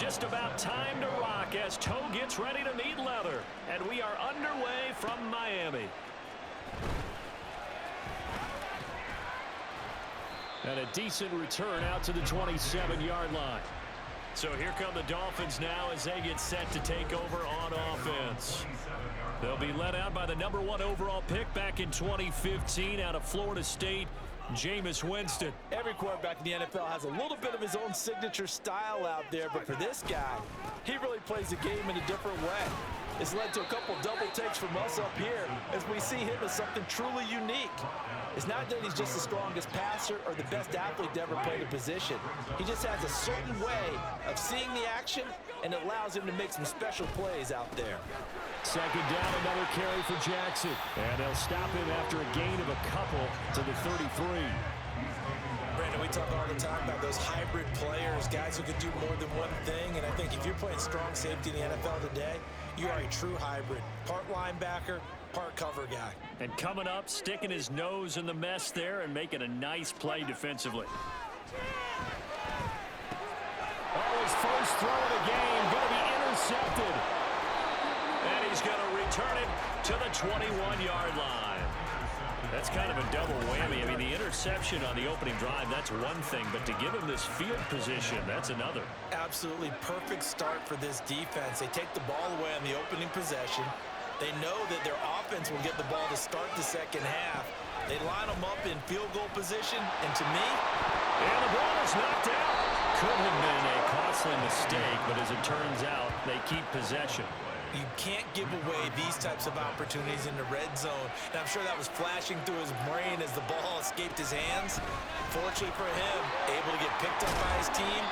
Just about time to rock as toe gets ready to meet leather. And we are underway from Miami. And a decent return out to the 27-yard line. So here come the Dolphins now as they get set to take over on offense. They'll be led out by the #1 overall pick back in 2015 out of Florida State, Jameis Winston. Every quarterback in the NFL has a little bit of his own signature style out there, but for this guy, he really plays the game in a different way. It's led to a couple double takes from us up here as we see him as something truly unique. It's not that he's just the strongest passer or the best athlete to ever play the position. He just has a certain way of seeing the action, and it allows him to make some special plays out there. Second down, another carry for Jackson. And they'll stop him after a gain of a couple to the 33. Brandon, we talk all the time about those hybrid players, guys who can do more than one thing. And I think if you're playing strong safety in the NFL today, you are a true hybrid. Part linebacker, part cover guy. And coming up, sticking his nose in the mess there and making a nice play defensively. Oh, his first throw of the game going to be intercepted. And he's going to return it to the 21-yard line. That's kind of a double whammy. I mean, the interception on the opening drive, that's one thing. But to give him this field position, that's another. Absolutely perfect start for this defense. They take the ball away on the opening possession. They know that their offense will get the ball to start the second half. They line them up in field goal position. And to me... And the ball is knocked out. Could have been a costly mistake, but as it turns out, they keep possession. You can't give away these types of opportunities in the red zone. And I'm sure that was flashing through his brain as the ball escaped his hands. Fortunately for him, able to get picked up by his team,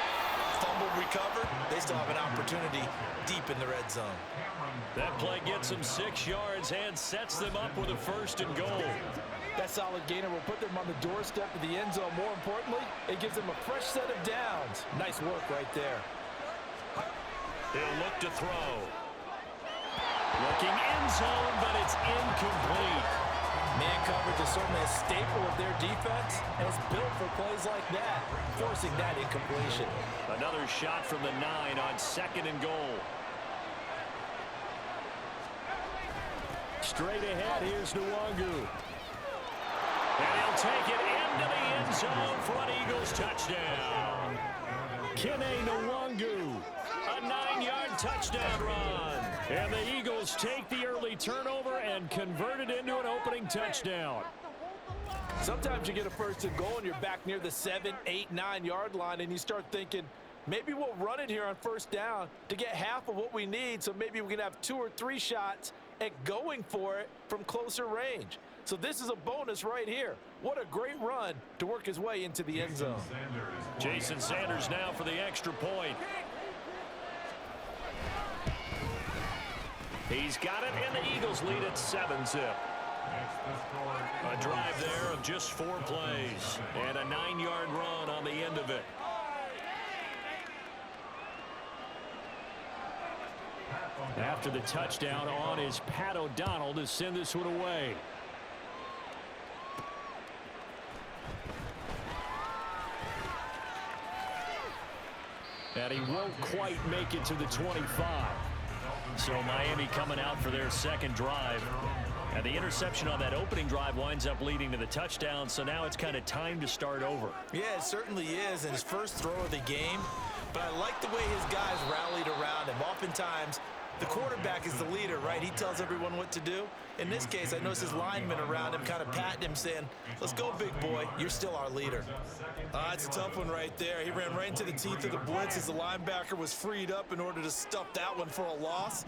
fumbled, recovered. They still have an opportunity deep in the red zone. That play gets them 6 yards and sets them up with a 1st and goal. That solid gainer will put them on the doorstep of the end zone. More importantly, it gives them a fresh set of downs. Nice work right there. He'll look to throw. Looking end zone, but it's incomplete. Man coverage is certainly a staple of their defense, and it's built for plays like that, forcing that incompletion. Another shot from the 9 on 2nd and goal. Straight ahead, here's Nwangu. And he'll take it into the end zone for an Eagles touchdown. Kene Nwangu, a 9-yard touchdown run. And the Eagles take the early turnover and convert it into an opening touchdown. Sometimes you get a 1st and goal and you're back near the 7, 8, 9-yard line, and you start thinking, maybe we'll run it here on 1st down to get half of what we need, so maybe we can have 2 or 3 shots at going for it from closer range. So this is a bonus right here. What a great run to work his way into the end zone. Jason Sanders now for the extra point. He's got it, and the Eagles lead at 7-zip. A drive there of just 4 plays, and a 9-yard run on the end of it. After the touchdown on is Pat O'Donnell to send this one away. And he won't quite make it to the 25. So Miami coming out for their 2nd drive. And the interception on that opening drive winds up leading to the touchdown. So now it's kind of time to start over. Yeah, it certainly is. And his first throw of the game. But I like the way his guys rallied around him. Oftentimes, the quarterback is the leader, right? He tells everyone what to do. In this case, I noticed his linemen around him kind of patting him, saying, let's go, big boy. You're still our leader. It's a tough one right there. He ran right into the teeth of the blitz as the linebacker was freed up in order to stuff that one for a loss.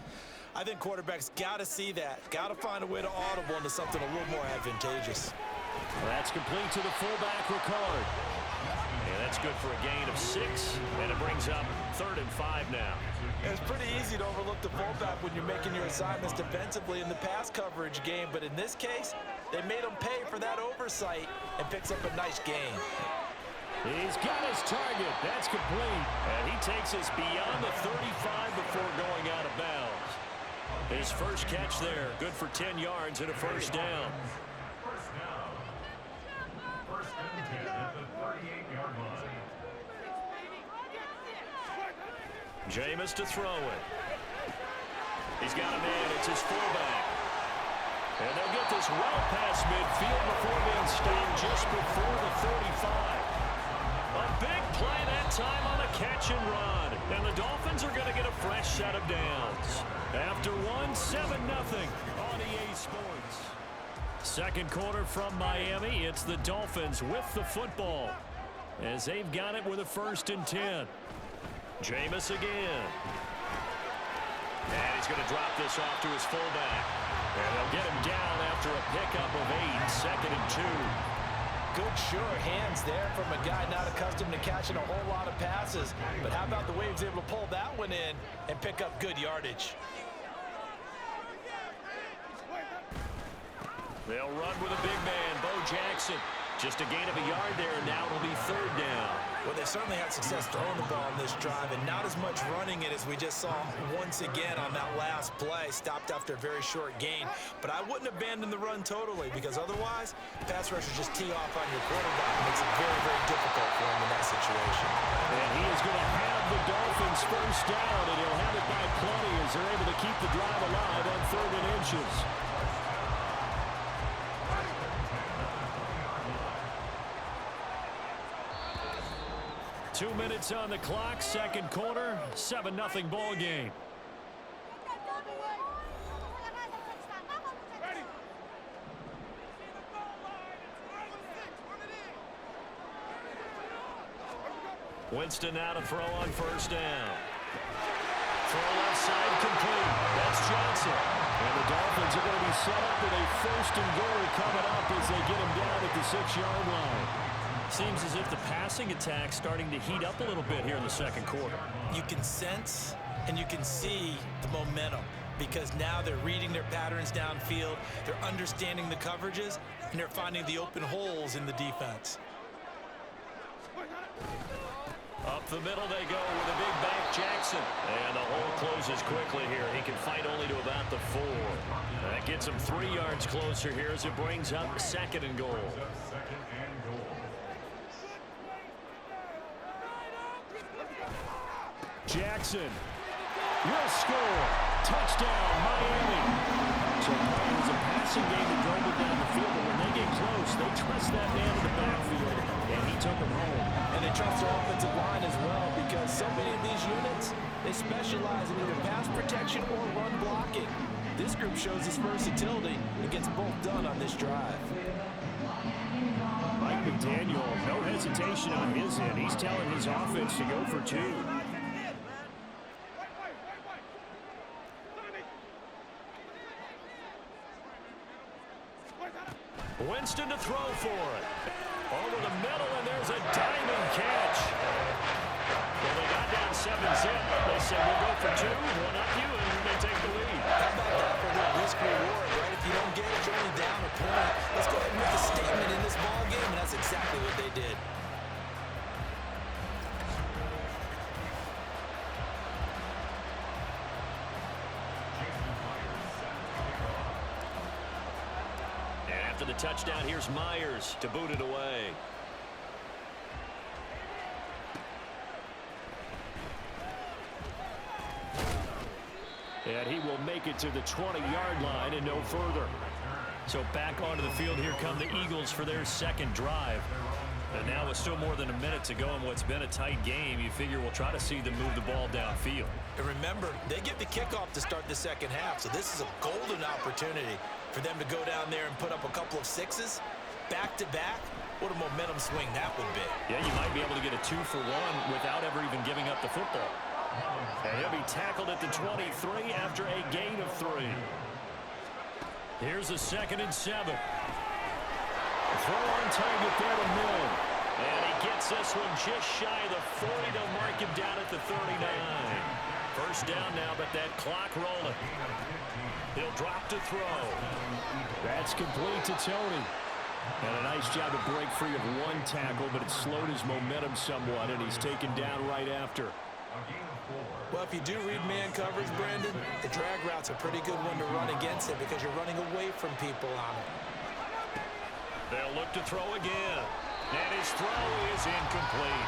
I think quarterbacks got to see that. Got to find a way to audible into something a little more advantageous. That's complete to the fullback, Ricard. Yeah, that's good for a gain of 6, and it brings up 3rd and 5 now. It's pretty easy to overlook the fullback when you're making your assignments defensively in the pass coverage game, but in this case, they made him pay for that oversight and picks up a nice gain. He's got his target. That's complete. And he takes us beyond the 35 before going out of bounds. His first catch there, good for 10 yards and a 1st down. Jameis to throw it. He's got a man. It's his fullback. And they'll get this well past midfield before being stopped just before the 35. A big play that time on the catch and run. And the Dolphins are going to get a fresh set of downs. After one, 7-0 on EA Sports. Second quarter from Miami. It's the Dolphins with the football as they've got it with a 1st and 10. Jameis again. And he's going to drop this off to his fullback. And they'll get him down after a pickup of 8, 2nd and 2. Good, sure hands there from a guy not accustomed to catching a whole lot of passes. But how about the way he was able to pull that one in and pick up good yardage? They'll run with a big man, Bo Jackson. Just a gain of a yard there, and now it'll be 3rd down. Well, they certainly had success throwing the ball on this drive, and not as much running it as we just saw once again on that last play. Stopped after a very short gain. But I wouldn't abandon the run totally, because otherwise, pass rushers just tee off on your quarterback. It makes it very, very difficult for him in that situation. And he is going to have the Dolphins 1st down, and he'll have it by plenty as they're able to keep the drive alive on 3rd and inches. 2 minutes on the clock, second quarter, 7-0 ball game. Winston now to throw on 1st down. Throw left side complete. That's Johnson. And the Dolphins are going to be set up with a 1st and goal coming up as they get him down at the 6-yard line. Seems as if the passing attack's starting to heat up a little bit here in the second quarter. You can sense and you can see the momentum because now they're reading their patterns downfield, they're understanding the coverages, and they're finding the open holes in the defense. Up the middle they go with a big back Jackson. And the hole closes quickly here. He can fight only to about the 4. That gets him 3 yards closer here as it brings up 2nd and goal. Jackson will score. Touchdown, Miami. So it was a passing game that drove it down the field, but when they get close, they trust that man in the backfield, and he took him home. And they trust their offensive line as well because so many of these units, they specialize in either pass protection or run blocking. This group shows its versatility and gets both done on this drive. Mike McDaniel, no hesitation on his end. He's telling his offense to go for 2. Winston to throw for it. Over the middle, and there's a diamond catch. Well, they got down 7-zip. They said, we'll go for 2, one up you, and they take the lead. How about that for the risk-reward, right? If you don't get it, you're only down a point. Let's go ahead and make a statement in this ball game, and that's exactly what they did. The touchdown, here's Myers to boot it away. And he will make it to the 20-yard line and no further. So back onto the field, here come the Eagles for their 2nd drive. And now with still more than a minute to go in what's been a tight game, you figure we'll try to see them move the ball downfield. And remember, they get the kickoff to start the second half, so this is a golden opportunity for them to go down there and put up a couple of 6s back-to-back. What a momentum swing that would be. Yeah, you might be able to get a 2-for-1 without ever even giving up the football. And he'll be tackled at the 23 after a gain of 3. Here's a 2nd and 7. Throw on target there to Mill. And he gets this one just shy of the 40 to mark him down at the 39. 1st down now, but that clock rolling. He'll drop to throw. That's complete to Tony. And a nice job to break free of 1 tackle, but it slowed his momentum somewhat, and he's taken down right after. Well, if you do read man coverage, Brandon, the drag route's a pretty good one to run against it because you're running away from people on it. They'll look to throw again. And his throw is incomplete.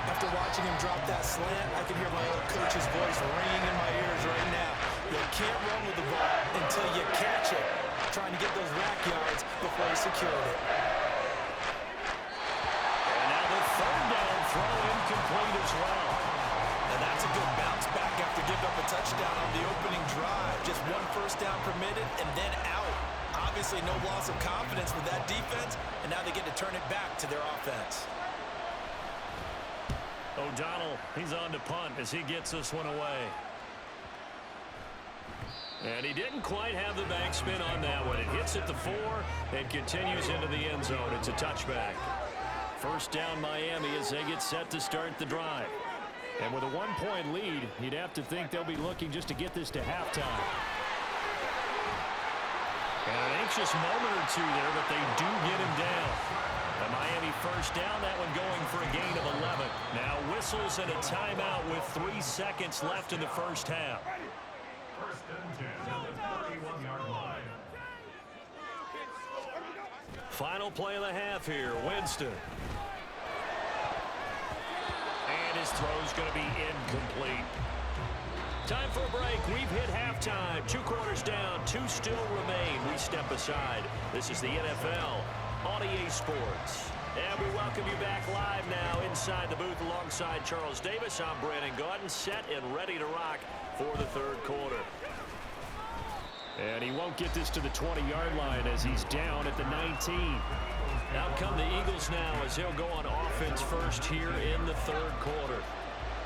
After watching him drop that slant, I can hear my old coach's voice ringing in my ears right now. You can't run with the ball until you catch it. Trying to get those rack yards before he secured it. And now the third down throw incomplete as well. And that's a good bounce back after giving up a touchdown on the opening drive. Just one first down permitted and then out. Obviously no loss of confidence with that defense, and now they get to turn it back to their offense. O'Donnell, he's on to punt as he gets this one away. And he didn't quite have the back spin on that one. It hits at the 4 and continues into the end zone. It's a touchback. First down Miami as they get set to start the drive. And with a 1-point lead, you'd have to think they'll be looking just to get this to halftime. And an anxious moment or two there, but they do get him down. A Miami first down, that one going for a gain of 11. Now whistles and a timeout with 3 seconds left in the first half. First and 10 at the 31-yard line. Final play of the half here, Winston. And his throw's going to be incomplete. Time for a break. We've hit halftime. 2 quarters down, 2 still remain. We step aside. This is the NFL on EA Sports. And we welcome you back live now inside the booth alongside Charles Davis. I'm Brandon Gaudin, set and ready to rock for the third quarter. And he won't get this to the 20-yard line as he's down at the 19. Out come the Eagles now as they'll go on offense first here in the third quarter.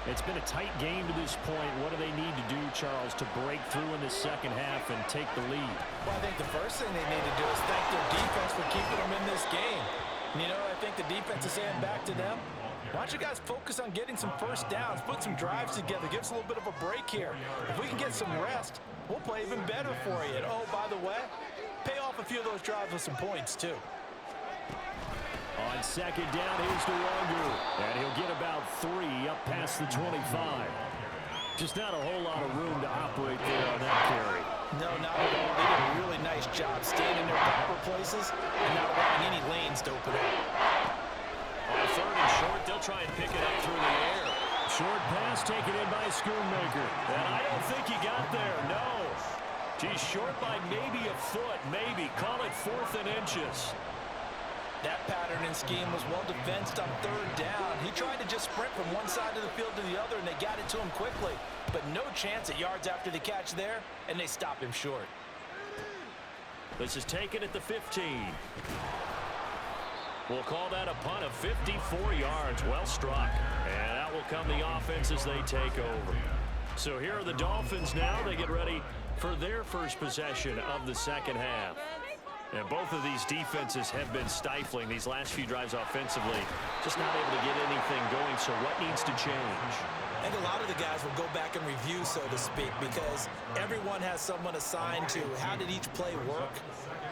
It's been a tight game to this point. What do they need to do, Charles, to break through in the second half and take the lead? Well, I think the first thing they need to do is thank their defense for keeping them in this game. You know, I think the defense is saying back to them, why don't you guys focus on getting some first downs, put some drives together, give us a little bit of a break here. If we can get some rest, we'll play even better for you. And, oh, by the way, pay off a few of those drives with some points, too. On second down, here's Nwangu. And he'll get about 3 up past the 25. Just not a whole lot of room to operate there on that carry. No, not at all. They did a really nice job staying in their proper places and not allowing any lanes to open up. On third and short, they'll try and pick it up through the air. Short pass taken in by Schoonmaker. And I don't think he got there, no. He's short by maybe a foot, maybe. Call it 4th and inches. That pattern and scheme was well defensed on third down. He tried to just sprint from one side of the field to the other, and they got it to him quickly. But no chance at yards after the catch there, and they stop him short. This is taken at the 15. We'll call that a punt of 54 yards. Well struck. And out will come the offense as they take over. So here are the Dolphins now. They get ready for their first possession of the second half. And both of these defenses have been stifling these last few drives offensively. Just not able to get anything going, so what needs to change? I think a lot of the guys will go back and review, so to speak, because everyone has someone assigned to how did each play work.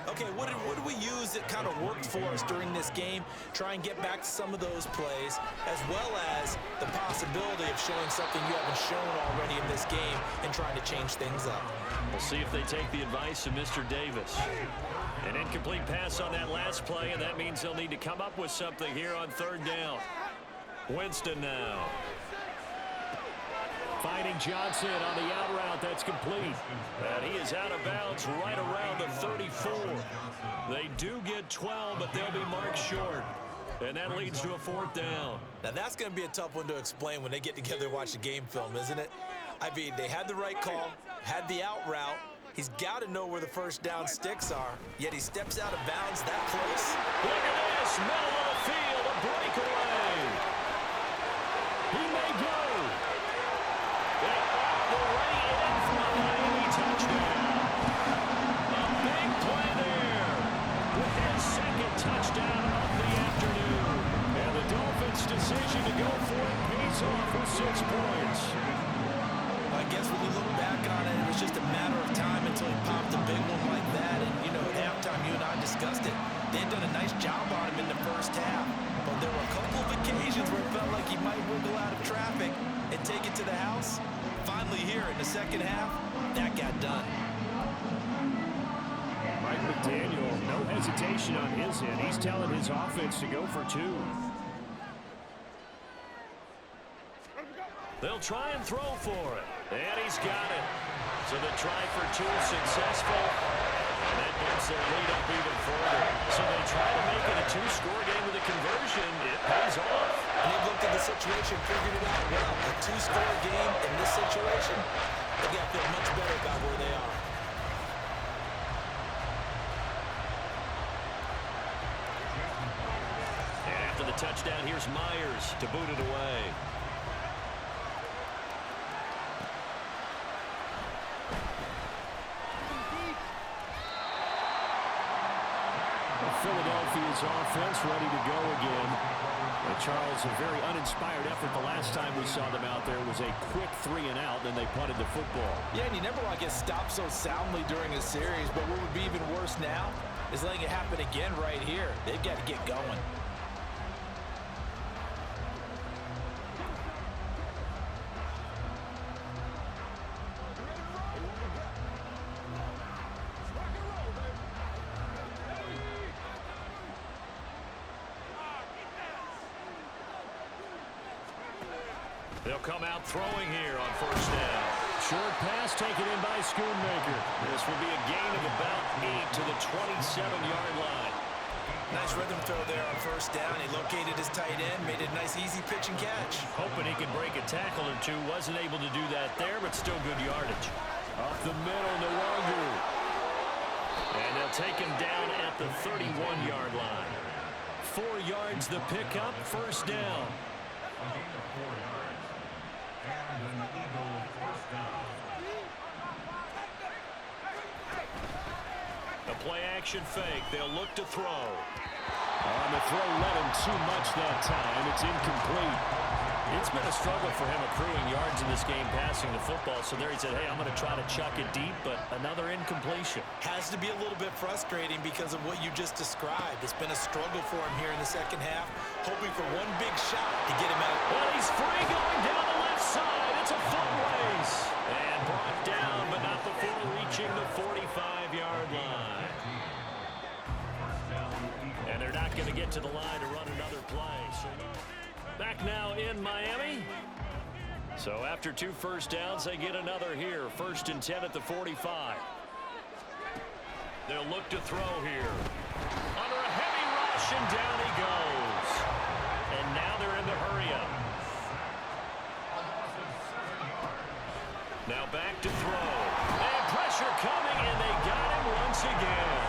Okay, what did we use that kind of worked for us during this game? Try and get back to some of those plays, as well as the possibility of showing something you haven't shown already in this game and trying to change things up. We'll see if they take the advice of Mr. Davis. An incomplete pass on that last play, and that means they'll need to come up with something here on third down. Winston now. Finding Johnson on the out route. That's complete. And he is out of bounds right around the 34. They do get 12, but they'll be marked short. And that leads to a 4th down. Now, that's going to be a tough one to explain when they get together and watch the game film, isn't it? I mean, they had the right call, had the out route. He's got to know where the first down sticks are, yet he steps out of bounds that close. Look at this, middle of the field, a breakaway. He may go. The way in for a Miami touchdown. A big play there with his second touchdown of the afternoon. And the Dolphins' decision to go for it pays off with 6 points. I guess when we look back on it, it was just a matter of time until he popped a big one like that. And, you know, at halftime, you and I discussed it. They had done a nice job on him in the first half. But there were a couple of occasions where it felt like he might wiggle out of traffic and take it to the house. Finally here in the second half, that got done. Mike McDaniel, no hesitation on his end. He's telling his offense to go for 2. They'll try and throw for it. And he's got it. So the try for two is successful. And that bumps their lead up even further. So they try to make it a two-score game with a conversion. It pays off. And they've looked at the situation, figured it out well. A two-score game in this situation, they got to feel much better about where they are. And after the touchdown, here's Myers to boot it away. Philadelphia's offense ready to go again. Charles, a very uninspired effort the last time we saw them out there was a quick 3-and-out, then they punted the football. Yeah, and you never want to get stopped so soundly during a series, but what would be even worse now is letting it happen again right here. They've got to get going. They'll come out throwing here on first down. Short pass taken in by Schoonmaker. This will be a gain of about 8 to the 27-yard line. Nice rhythm throw there on first down. He located his tight end, made it a nice easy pitch and catch. Hoping he could break a tackle or two. Wasn't able to do that there, but still good yardage. Up the middle, Nwangu. And they'll take him down at the 31-yard line. 4 yards the pickup, first down. A play-action fake. They'll look to throw. On the throw, let him too much that time. It's incomplete. It's been a struggle for him accruing yards in this game passing the football. So there he said, hey, I'm going to try to chuck it deep, but another incompletion. Has to be a little bit frustrating because of what you just described. It's been a struggle for him here in the second half, hoping for one big shot to get him out. Well, he's free going down the left side. It's a foot race. And brought down, but not before reaching the 45-yard line. And they're not going to get to the line to run another play. So back now in Miami. So after 2 first downs, they get another here. 1st and 10 at the 45. They'll look to throw here. Under a heavy rush, and down he goes. And now they're in the hurry-up. Now back to throw. And pressure coming, and they got him once again.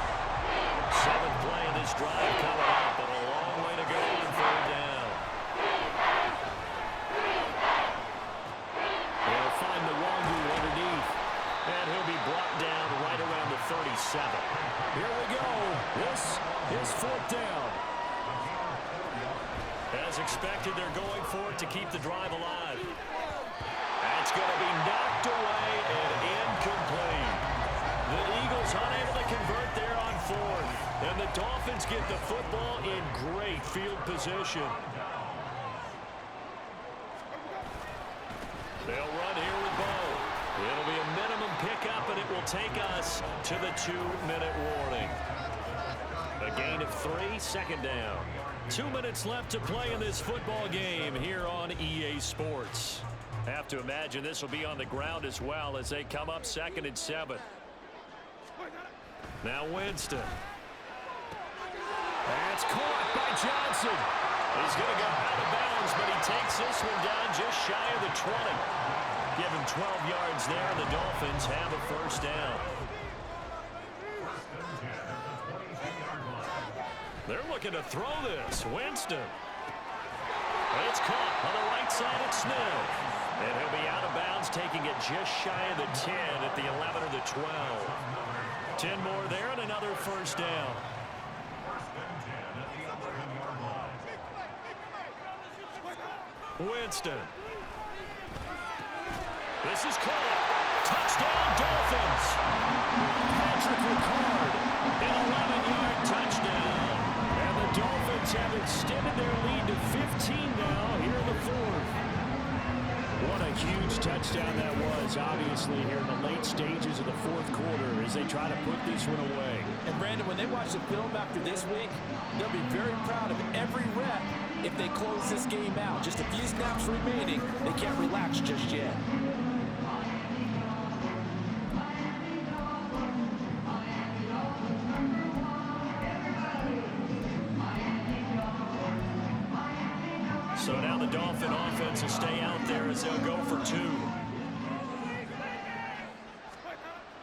7th play of this drive coming up, but a long way to go on 3rd down. They'll find Nwangu underneath. And he'll be brought down right around the 37. Here we go. This is 4th down. As expected, they're going for it to keep the drive alive. That's going to be knocked away and incomplete. The Eagles unable to convert there on 4th. And the Dolphins get the football in great field position. They'll run here with Bo. It'll be a minimum pickup, and it will take us to the 2-minute warning. A gain of 3, 2nd down. 2 minutes left to play in this football game here on EA Sports. Have to imagine this will be on the ground as well as they come up 2nd and 7. Now Winston. That's caught by Johnson. He's going to go out of bounds, but he takes this one down just shy of the 20. Give him 12 yards there, and the Dolphins have a 1st down. They're looking to throw this. Winston. It's caught on the right side at Smith. And he'll be out of bounds, taking it just shy of the 10 at the 11 or the 12. 10 more there and another 1st down. Winston. This is caught. Touchdown, Dolphins. Patrick Ricard, an 11-yard touchdown. And the Dolphins have extended their lead to 15 now here in the 4th. What a huge touchdown that was, obviously, here in the late stages of the fourth quarter as they try to put this one away. And, Brandon, when they watch the film after this week, they'll be very proud of every rep if they close this game out. Just a few snaps remaining. They can't relax just yet. So now the Dolphin offense will stay out there as they'll go for two.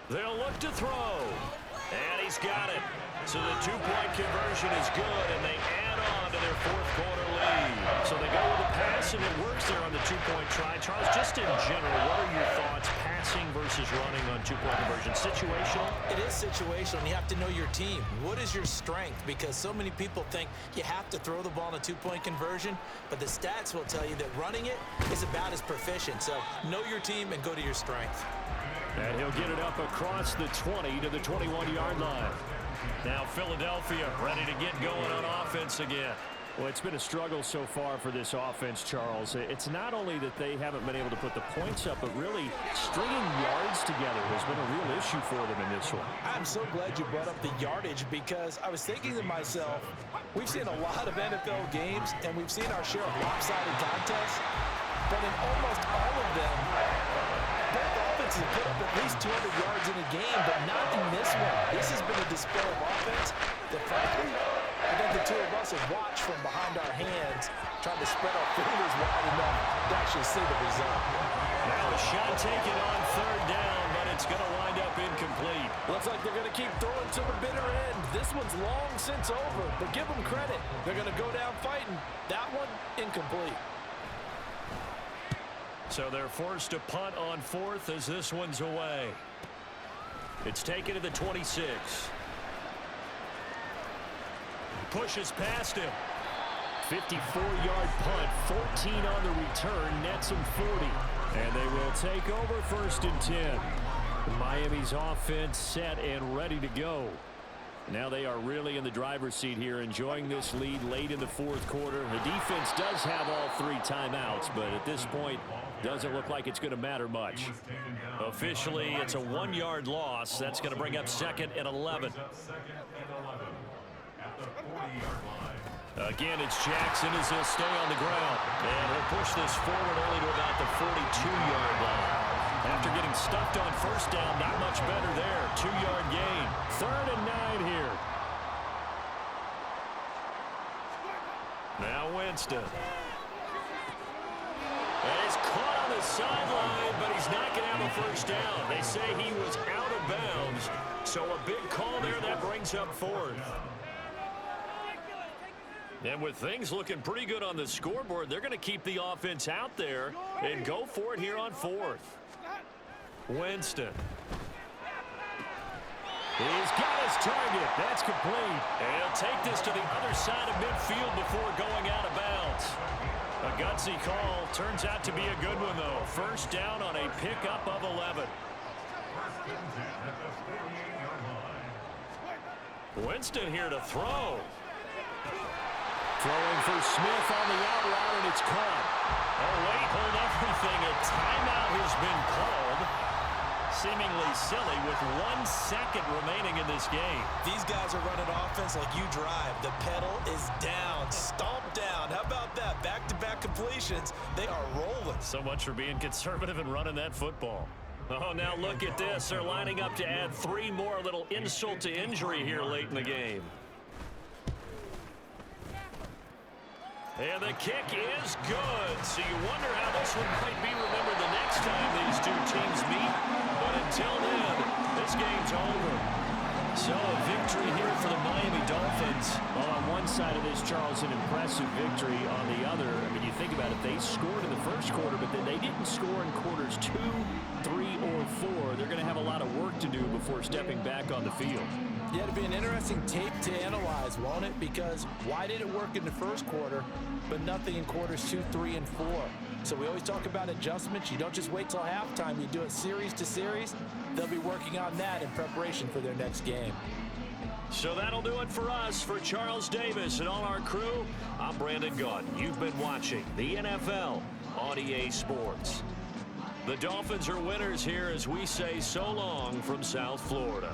They'll look to throw. And he's got it. So the two-point conversion is good, and they add on to their fourth quarter lead. So they go with a pass, and it works there on the two-point try. Charles, just in general, what are your thoughts, passing versus running on two-point conversion? Situational? It is situational, and you have to know your team. What is your strength? Because so many people think you have to throw the ball in a two-point conversion, but the stats will tell you that running it is about as proficient. So know your team and go to your strength. And he'll get it up across the 20 to the 21-yard line. Now Philadelphia ready to get going on offense again. Well, it's been a struggle so far for this offense, Charles. It's not only that they haven't been able to put the points up, but really stringing yards together has been a real issue for them in this one. I'm so glad you brought up the yardage because I was thinking to myself, we've seen a lot of NFL games, and we've seen our share of lopsided contests, but in almost all of them, both offenses have put up at least 200 yards in a game, but not in this one. This has been a display of offense that, frankly, I think the two of us have watched from behind our hands, trying to spread our fingers wide enough to actually see the result. Now a shot taken on third down, but it's going to wind up incomplete. Looks like they're going to keep throwing to the bitter end. This one's long since over, but give them credit. They're going to go down fighting. That one, incomplete. So they're forced to punt on fourth as this one's away. It's taken to the 26. Pushes past him. 54-yard punt, 14 on the return, nets him 40. And they will take over first and 10. Miami's offense set and ready to go. Now they are really in the driver's seat here, enjoying this lead late in the fourth quarter. The defense does have all three timeouts, but at this point, doesn't look like it's going to matter much. Officially, it's a 1-yard loss. That's going to bring up second and 11. Again, it's Jackson as he'll stay on the ground. And he'll push this forward only to about the 42-yard line. After getting stuffed on first down, not much better there. 2-yard gain. 3rd and 9 here. Now Winston. And he's caught on the sideline, but he's not going to have a first down. They say he was out of bounds. So a big call there that brings up 4th. And with things looking pretty good on the scoreboard, they're going to keep the offense out there and go for it here on 4th. Winston. He's got his target. That's complete. And he'll take this to the other side of midfield before going out of bounds. A gutsy call. Turns out to be a good one, though. First down on a pickup of 11. Winston here to throw. Throwing for Smith on the out route, and it's caught. Oh, wait, hold everything. A timeout has been called. Seemingly silly with 1 second remaining in this game. These guys are running offense like you drive. The pedal is down, stomped down. How about that? Back-to-back completions. They are rolling. So much for being conservative and running that football. Oh, now look at this. They're lining up to add 3 more. A little insult to injury here late in the game. And the kick is good. So you wonder how this one might be remembered the next time these two teams meet. But until then, this game's over. So a victory here for the Miami Dolphins. Well, on one side of this, Charles, an impressive victory. On the other, I mean, you think about it, they scored in the first quarter, but then they didn't score in quarters 2, 3, or 4. They're going to have a lot of work to do before stepping back on the field. Yeah, it'll be an interesting tape to analyze, won't it? Because why did it work in the first quarter, but nothing in quarters 2, 3, and 4? So we always talk about adjustments. You don't just wait till halftime. You do it series to series. They'll be working on that in preparation for their next game. So that'll do it for us. For Charles Davis and all our crew, I'm Brandon Gaudin. You've been watching the NFL on EA Sports. The Dolphins are winners here as we say so long from South Florida.